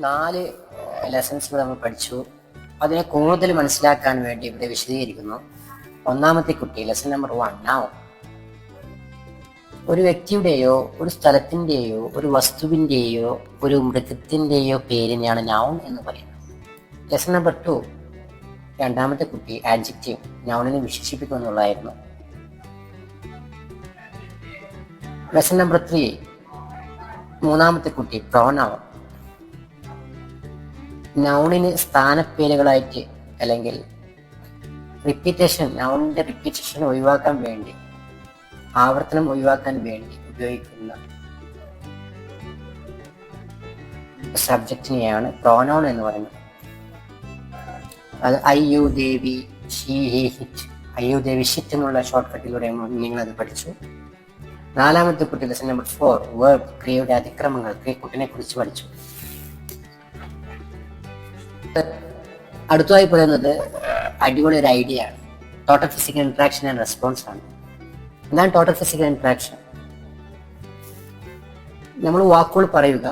4 lessons നമ്മൾ പഠിച്ചു. അതിനെ കൂടുതൽ മനസ്സിലാക്കാൻ വേണ്ടി ഇവിടെ വിശദീകരിക്കുന്നു. ഒന്നാമത്തെ കുട്ടി, ലെസൺ നമ്പർ 1, നൗൺ. ഒരു വ്യക്തിയുടെയോ ഒരു സ്ഥലത്തിൻ്റെയോ ഒരു വസ്തുവിൻ്റെയോ ഒരു മൃഗത്തിൻ്റെയോ പേരിനെയാണ് നൗൺ എന്ന് പറയുന്നത്. ലെസൺ നമ്പർ 2, രണ്ടാമത്തെ കുട്ടി, ആഡ്ജക്റ്റീവ്, നൗണിനെ വിശേഷിപ്പിക്കുന്നുള്ളതായിരുന്നു. ലെസൺ നമ്പർ 3, മൂന്നാമത്തെ കുട്ടി, പ്രോനൗൺ. നൗണിന് സ്ഥാനപ്പേരുകളായിട്ട് അല്ലെങ്കിൽ റിപ്പീറ്റേഷൻ, നൗണിന്റെ റിപ്പീറ്റേഷൻ ഒഴിവാക്കാൻ വേണ്ടി, ആവർത്തനം ഒഴിവാക്കാൻ വേണ്ടി ഉപയോഗിക്കുന്ന സബ്ജക്റ്റിനെയാണ് പ്രോനൗൺ എന്ന് പറയുന്നത്. അത് I you they we, she he it, I you Devi shit എന്നുള്ള ഷോർട്ട് കട്ടിലൂടെ നിങ്ങളത് പഠിച്ചു. നാലാമത്തെ കുട്ടി, ലെസൺ നമ്പർ 4, വേർബ്, ക്രിയയുടെ അതിക്രമങ്ങൾ, കുട്ടിനെ കുറിച്ച് പഠിച്ചു. അടുത്തതായി പറയുന്നത് അടിപൊളി ഒരു ഐഡിയ ആണ്. Total physical interaction and response ആണ്. എന്താണ് ടോട്ടൽ ഫിസിക്കൽ ഇന്ററാക്ഷൻ? നമ്മൾ വാക്കുകൾ പറയുക,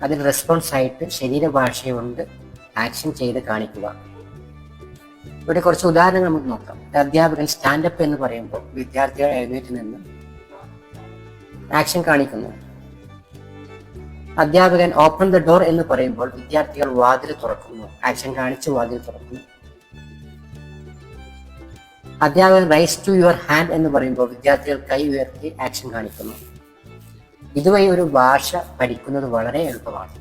അതിന് റെസ്പോൺസ് ആയിട്ട് ശരീരഭാഷ കൊണ്ട് ആക്ഷൻ ചെയ്ത് കാണിക്കുക. ഇവിടെ കുറച്ച് ഉദാഹരണങ്ങൾ നമുക്ക് നോക്കാം. അധ്യാപകൻ സ്റ്റാൻഡപ്പ് എന്ന് പറയുമ്പോൾ വിദ്യാർത്ഥികൾ എഴുന്നേറ്റ് നിന്ന് ആക്ഷൻ കാണിക്കുന്നു. അധ്യാപകൻ ഓപ്പൺ ദ ഡോർ എന്ന് പറയുമ്പോൾ വിദ്യാർത്ഥികൾ വാതിൽ തുറക്കുന്നു, ആക്ഷൻ കാണിച്ച് വാതിൽ തുറക്കുന്നു. അധ്യാപകൻ റൈസ് ടു യുവർ ഹാൻഡ് എന്ന് പറയുമ്പോൾ വിദ്യാർത്ഥികൾ കൈ ഉയർത്തി ആക്ഷൻ കാണിക്കുന്നു. ഇതുവഴി ഒരു ഭാഷ പഠിക്കുന്നത് വളരെ എളുപ്പമാണ്.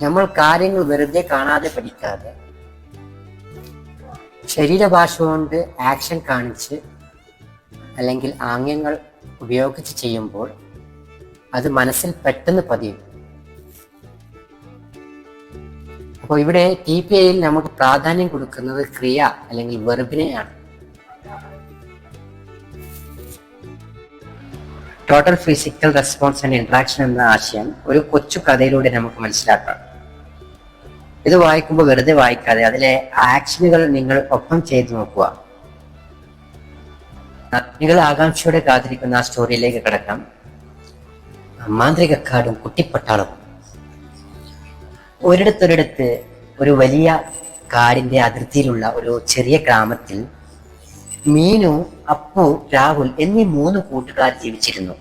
നമ്മൾ കാര്യങ്ങൾ വെറുതെ കാണാതെ പഠിക്കാതെ ശരീരഭാഷ കൊണ്ട് ആക്ഷൻ കാണിച്ച് അല്ലെങ്കിൽ ആംഗ്യങ്ങൾ ഉപയോഗിച്ച് ചെയ്യുമ്പോൾ അത് മനസ്സിൽ പെട്ടെന്ന് പതിയും. അപ്പോൾ ഇവിടെ TPIയിൽ നമുക്ക് പ്രാധാന്യം കൊടുക്കുന്നത് ക്രിയ അല്ലെങ്കിൽ വെർബിനെയാണ്. Total physical response and interaction എന്ന ആശയം ഒരു കൊച്ചു കഥയിലൂടെ നമുക്ക് മനസ്സിലാക്കാം. ഇത് വായിക്കുമ്പോൾ വെറുതെ വായിക്കാതെ അതിലെ ആക്ഷനുകൾ നിങ്ങൾ ഒപ്പം ചെയ്തു നോക്കുക. നിങ്ങൾ ആകാംക്ഷയോടെ കാത്തിരിക്കുന്ന ആ സ്റ്റോറിയിലേക്ക് കിടക്കാം. മാന്ത്രികക്കാടും കുട്ടിപ്പട്ടാളവും. ഒരിടത്തൊരിടത്ത് ഒരു വലിയ കാടിന്റെ അതിർത്തിയിലുള്ള ഒരു ചെറിയ ഗ്രാമത്തിൽ മീനു, അപ്പു, രാഹുൽ എന്നീ 3 കൂട്ടുകാർ ജീവിച്ചിരുന്നു.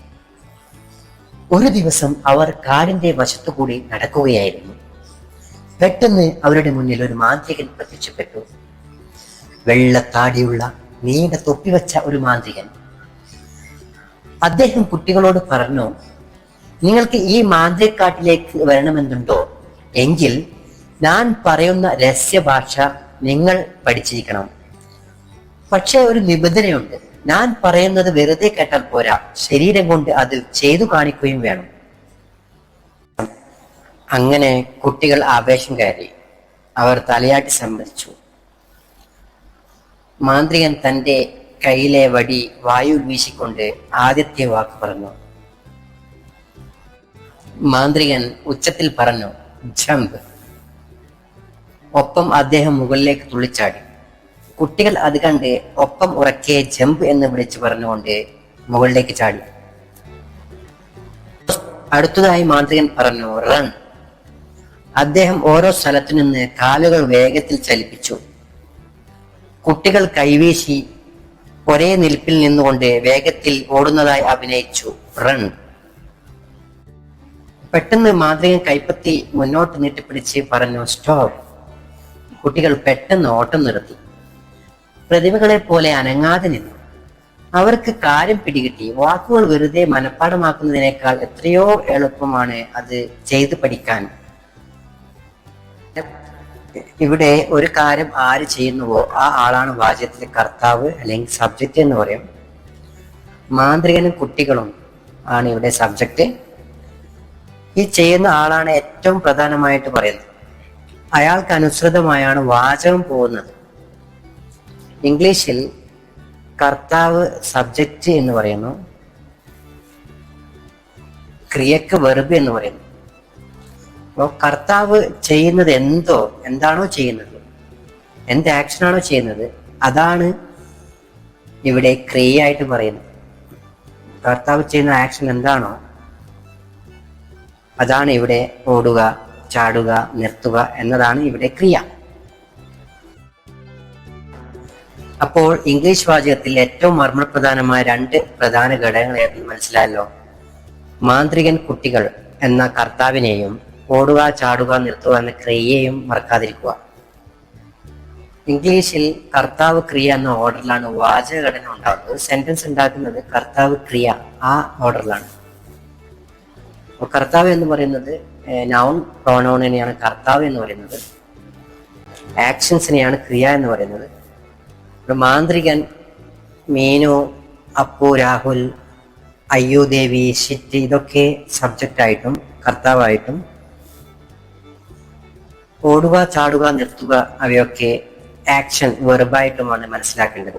ഒരു ദിവസം അവർ കാടിന്റെ വശത്തുകൂടി നടക്കുകയായിരുന്നു. പെട്ടെന്ന് അവരുടെ മുന്നിൽ ഒരു മാന്ത്രികൻ പ്രത്യക്ഷപ്പെട്ടു. വെള്ളത്താടിയുള്ള നീണ്ട തൊപ്പിവെച്ച ഒരു മാന്ത്രികൻ. അദ്ദേഹം കുട്ടികളോട് പറഞ്ഞു, നിങ്ങൾക്ക് ഈ മാന്ത്രികക്കാട്ടിലേക്ക് വരണമെന്നുണ്ടോ? എങ്കിൽ ഞാൻ പറയുന്ന രഹസ്യഭാഷ നിങ്ങൾ പഠിച്ചിരിക്കണം. പക്ഷെ ഒരു നിബന്ധനയുണ്ട്. ഞാൻ പറയുന്നത് വെറുതെ കേട്ടാൽ പോരാ, ശരീരം കൊണ്ട് അത് ചെയ്തു കാണിക്കുകയും വേണം. അങ്ങനെ കുട്ടികൾ ആവേശം കയറി. അവർ തലയാട്ടി സമ്മതിച്ചു. മാന്ത്രികൻ തന്റെ കയ്യിലെ വടി വായുവിൽ വീശിക്കൊണ്ട് ആദ്യത്തെ വാക്ക് പറഞ്ഞു. മാന്ത്രികൻ ഉച്ചത്തിൽ പറഞ്ഞു, ജമ്പ്. ഒപ്പം അദ്ദേഹം മുകളിലേക്ക് തുള്ളിച്ചാടി. കുട്ടികൾ അത് കണ്ട് ഒപ്പം ഉറക്കെ ജമ്പ് എന്ന് വിളിച്ചു പറഞ്ഞുകൊണ്ട് മുകളിലേക്ക് ചാടി. അടുത്തതായി മാന്ത്രികൻ പറഞ്ഞു, റൺ. അദ്ദേഹം ഓരോ സ്ഥലത്തു നിന്ന് കാലുകൾ വേഗത്തിൽ ചലിപ്പിച്ചു. കുട്ടികൾ കൈവീശി ഒരേ നിൽപ്പിൽ നിന്നുകൊണ്ട് വേഗത്തിൽ ഓടുന്നതായി അഭിനയിച്ചു. റൺ. പെട്ടെന്ന് മാന്ത്രികൻ കൈപ്പത്തി മുന്നോട്ട് നീട്ടിപ്പിടിച്ച് പറഞ്ഞു, സ്റ്റോപ്പ്. കുട്ടികൾ പെട്ടെന്ന് ഓട്ടം നിർത്തി. പ്രതിഭകളെ പോലെ അനങ്ങാതെ നിന്നു. അവർക്ക് കാര്യം പിടികിട്ടി. വാക്കുകൾ വെറുതെ മനഃപ്പാടമാക്കുന്നതിനേക്കാൾ എത്രയോ എളുപ്പമാണ് അത് ചെയ്തു പഠിക്കാൻ. ഇവിടെ ഒരു കാര്യം ആര് ചെയ്യുന്നുവോ ആ ആളാണ് വാചകത്തിലെ കർത്താവ് അല്ലെങ്കിൽ സബ്ജക്റ്റ് എന്ന് പറയും. മാന്ത്രികനും കുട്ടികളും ആണ് ഇവിടെ സബ്ജക്റ്റ്. ഈ ചെയ്യുന്ന ആളാണ് ഏറ്റവും പ്രധാനമായിട്ട് പറയുന്നത്. അയാൾക്ക് അനുസൃതമായാണ് വാചകം പോകുന്നത്. ഇംഗ്ലീഷിൽ കർത്താവ് സബ്ജക്റ്റ് എന്ന് പറയുന്നു, ക്രിയക്ക് വെർബ് എന്ന് പറയുന്നു. അപ്പോൾ കർത്താവ് ചെയ്യുന്നത് എന്താണോ ചെയ്യുന്നത്, എന്ത് ആക്ഷനാണോ ചെയ്യുന്നത്, അതാണ് ഇവിടെ ക്രിയയായിട്ട് പറയുന്നത്. കർത്താവ് ചെയ്യുന്ന ആക്ഷൻ എന്താണോ അതാണ് ഇവിടെ ഓടുക, ചാടുക, നിർത്തുക എന്നതാണ് ഇവിടെ ക്രിയ. അപ്പോൾ ഇംഗ്ലീഷ് വാചകത്തിൽ ഏറ്റവും മർമ്മപ്രധാനമായ രണ്ട് പ്രധാന ഘടകങ്ങൾ ഏതെന്ന് മനസ്സിലായല്ലോ. മാന്ത്രികൻ കുട്ടികൾ എന്ന കർത്താവിനെയും ഓടുക, ചാടുക, നിർത്തുക എന്ന ക്രിയയെയും മറക്കാതിരിക്കുക. ഇംഗ്ലീഷിൽ കർത്താവ് ക്രിയ എന്ന ഓർഡറിലാണ് വാചകഘടന ഉണ്ടാകുന്നത്. ഒരു സെന്റൻസ് ഉണ്ടാക്കുന്നത് കർത്താവ് ക്രിയ ആ ഓർഡറിലാണ്. അപ്പോൾ കർത്താവ് എന്ന് പറയുന്നത് നൗൺ പ്രോനൗണിനെയാണ് കർത്താവ് എന്ന് പറയുന്നത്, ആക്ഷൻസിനെയാണ് ക്രിയ എന്ന് പറയുന്നത്. മാന്ത്രികൻ, മീനു, അപ്പു, രാഹുൽ, അയ്യോ, ദേവി, ഷിറ്റ് ഇതൊക്കെ സബ്ജക്റ്റായിട്ടും കർത്താവായിട്ടും, ഓടുക, ചാടുക, നിർത്തുക അവയൊക്കെ ആക്ഷൻ വെർബായിട്ടുമാണ് മനസ്സിലാക്കേണ്ടത്.